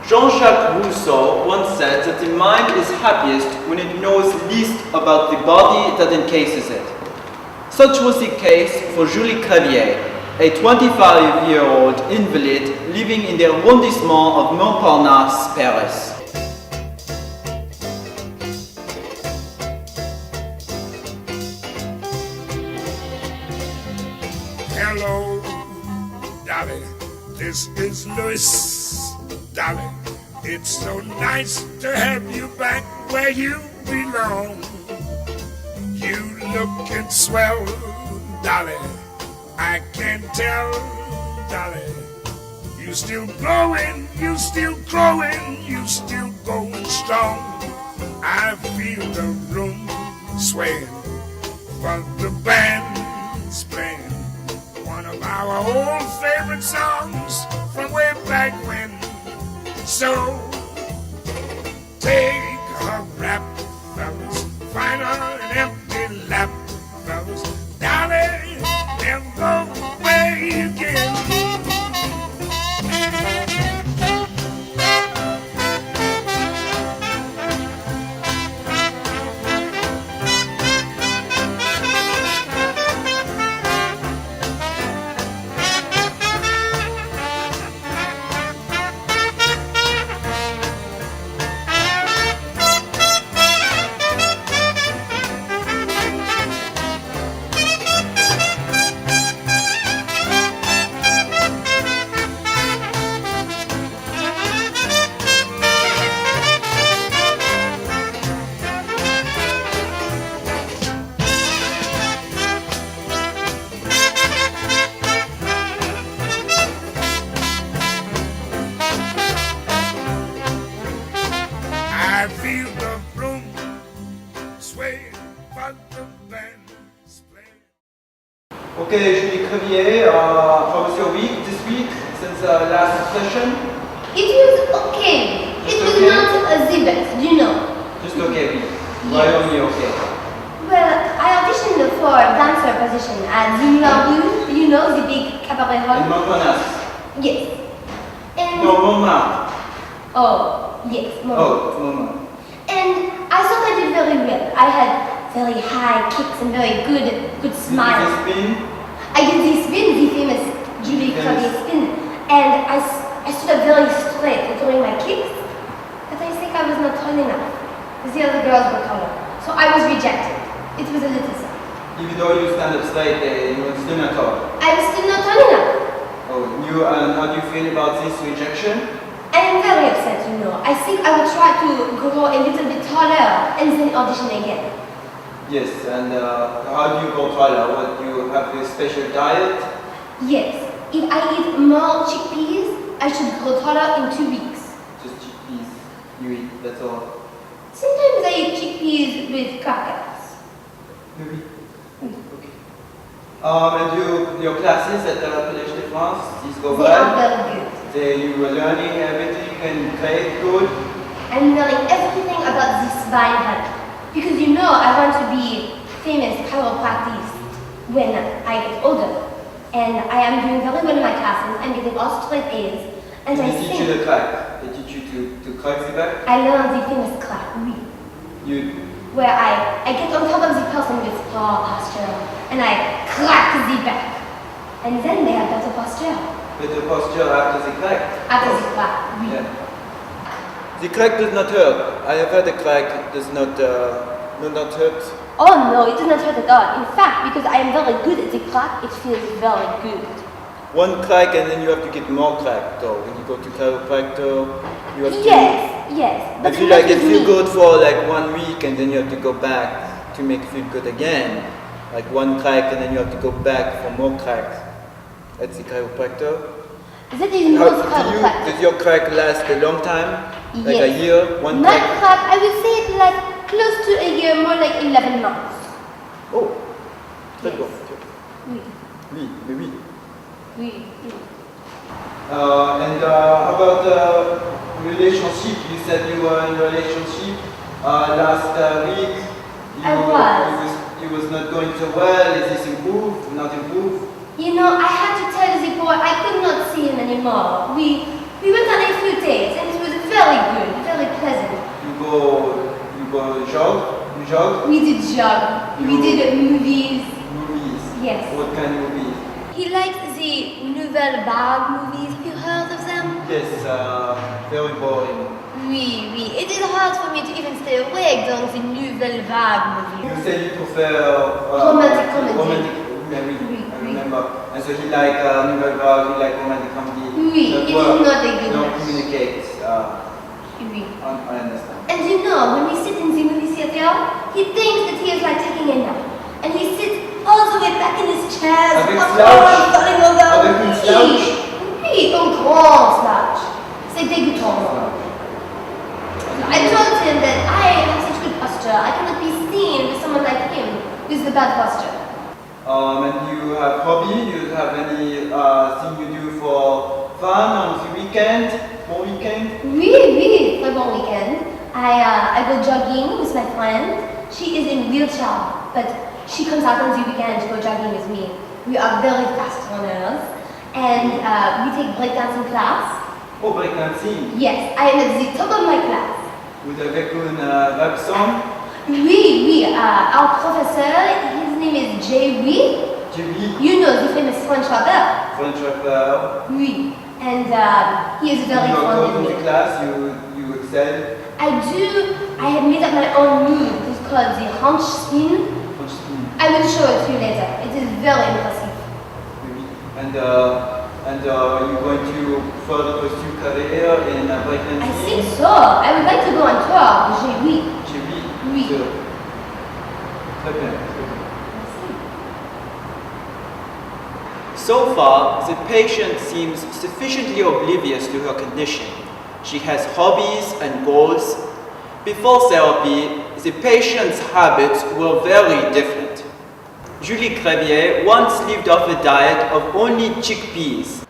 Jean-Jacques Rousseau once said that the mind is happiest when it knows least about the body that encases it. Such was the case for Julie Crevier, a 25-year-old invalid living in the arrondissement of Montparnasse, Paris. Hello, Dolly, this is Louis. Dolly, it's so nice to have you back where you belong. You lookin' swell, Dolly, I can tell, Dolly. You still glowing, you still growing, you still going strong. I feel the room swaying while the band's playing one of our old favorite songs from way back when. So take her rap, fellas, find her an empty lap, fellas, Dolly, never go away again. I feel the room sway, but the band's playing. Okay, Julie Crevier, how was your week this week since last session? It was okay. Just It was okay? not the best, you know. Just okay week. Why only okay? Well, I auditioned for dancer position at the Margulis, you know, the big cabaret In hall. Montparnasse? Yes. And No, Montmartre. oh, yes, Oh, Montmartre. And I thought I did very well. I had very high kicks and very good smile. Did you spin? I did the spin, the famous Julie Crevier spin, and I stood up very straight during my kicks, but I think I was not tall enough, because the other girls were taller. So I was rejected. It was a little sad. Even though you stand up straight, you were still not tall. I was still not tall enough. Oh, how do you feel about this rejection? I am very upset, you know. I think I will try to grow a little bit taller and then audition again. Yes, and how do you go taller? What, do you have a special diet? Yes, if I eat more chickpeas, I should grow taller in 2 weeks. Just chickpeas. You eat, that's all. Sometimes I eat chickpeas with crackers. Maybe. Okay. And your classes at the Collège de France, these go They are well? very good. You were learning everything and great, good? I'm learning everything about this spine health. Because you know I want to be famous chiropractist when I get older. And I am doing very well in my classes. I'm getting all straight A's. And I They teach you think the crack. They teach you to crack the back? I learned the famous crack, oui. Where I get on top of the person with poor posture and I crack the back. And then they have better posture. better posture after the crack. After the crack, oui. Yeah. The crack does not hurt. I have heard the crack does not hurt. Oh no, it does not hurt at all. In fact, because I am very good at the crack, it feels very good. One crack and then you have to get more crack though. When you go to chiropractor, you have to... Yes. I But feel not like it with feel me. good for like 1 week and then you have to go back to make it feel good again. Like one crack and then you have to go back for more crack. That's the chiropractor. That is most chiropractic. Does your crack last a long time? Like a Yes. year? One My crack? crack, I would say it lasts close to a year, more like 11 months. Oh, très Yes. bon. Oui. Oui, mais oui. Oui. And how about relationship? You said you were in a relationship last week. I was. It was not going so well. Is this improved? Not improved? You know, I had to tell the boy I could not see him anymore. We went on a few dates and it was jog? We did jog. We did movies. Movies? Yes. What kind of movies? He liked the Nouvelle Vague movies. Have you heard of them? Yes, very boring. Oui, oui. It is hard for me to even stay awake during the Nouvelle Vague You movies. said you prefer Romantic comedy. Romantic, Oui, I oui. remember. And so he like Nouvelle Vague, he like romantic comedy. Oui, That it is work, not a good don't match. communicate. Oui. I understand. And you know, when we sit in the movie theater, he thinks that he is like taking a nap. And he sits all the way back in his chair, Avec falling slouch. over. Avec une slouch. Oui, un grand slouch. C'est dégoûtant. I told him that I have such good posture. I cannot be seen with someone like him with the bad posture. And you have hobby? You have any thing you do for fun on the weekend? For weekend? Oui, oui, très bon weekend. I go jogging with my friend. She is in wheelchair, but she comes out on the weekend to go jogging with me. We are very fast runners, and we take breakdancing class. Oh, breakdancing. Yes, I am at the top of my class. With avec un rap song? Oui, oui, our professor, his name is J.W. JB, You know the famous French rapper. French rapper. Oui, and he is very You fond go of to me. the class, you excel. I have made up my own move. It's called the hunch spin. French spin. I will show it to you later. It is very impressive. Maybe. And you're going to further pursue career in breakdancing? I think so. I would like to go on tour. Oui. JB. Oui. So, très bien. So far, the patient seems sufficiently oblivious to her condition. She has hobbies and goals. Before therapy, the patient's habits were very different. Julie Crevier once lived off a diet of only chickpeas.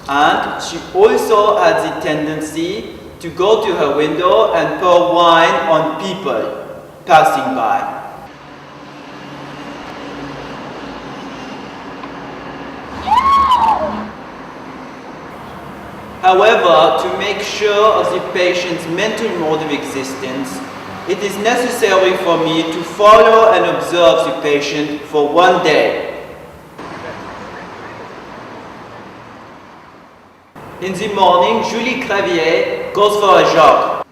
And she also had the tendency to go to her window and pour wine on people passing by. However, to make sure of the patient's mental mode of existence, it is necessary for me to follow and observe the patient for one day. In the morning, Julie Crevier goes for a jog.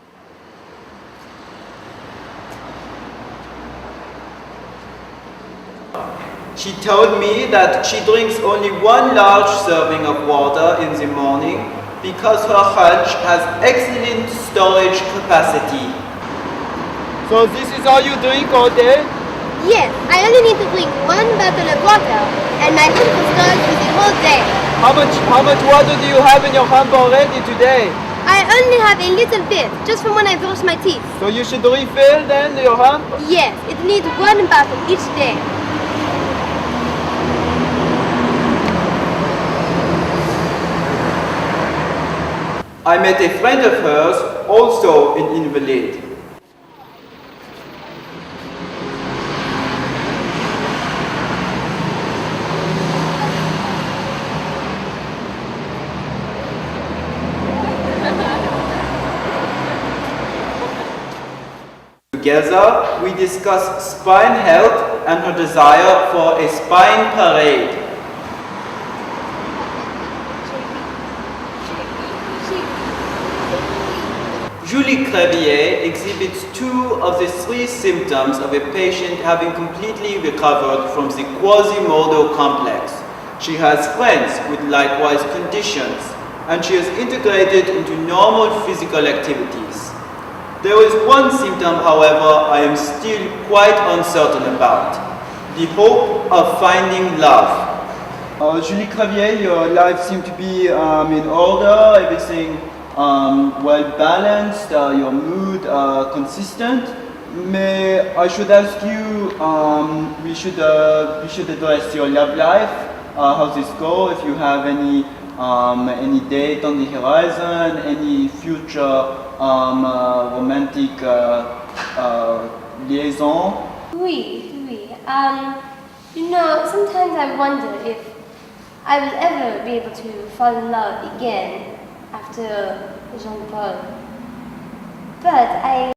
She told me that she drinks only one large serving of water in the morning because her hunch has excellent storage capacity. So this is all you drink all day? Yes, I only need to drink one bottle of water, and my hump is done for the whole day. How much water do you have in your hump already today? I only have a little bit, just from when I brush my teeth. So you should refill then your hump? Yes, it needs one bottle each day. I met a friend of hers, also an invalid. Together, we discuss spine health and her desire for a spine parade. Julie Crevier exhibits two of the three symptoms of a patient having completely recovered from the Quasimodo complex. She has friends with likewise conditions, and she has integrated into normal physical activities. There is one symptom, however, I am still quite uncertain about: the hope of finding love. Julie Crevier, your life seems to be in order, everything well balanced, your mood consistent. May I should ask you, we should address your love life. How's this go? If you have any date on the horizon, any future romantic liaison? Oui. Sometimes I wonder if I will ever be able to fall in love again after Jean-Paul. But I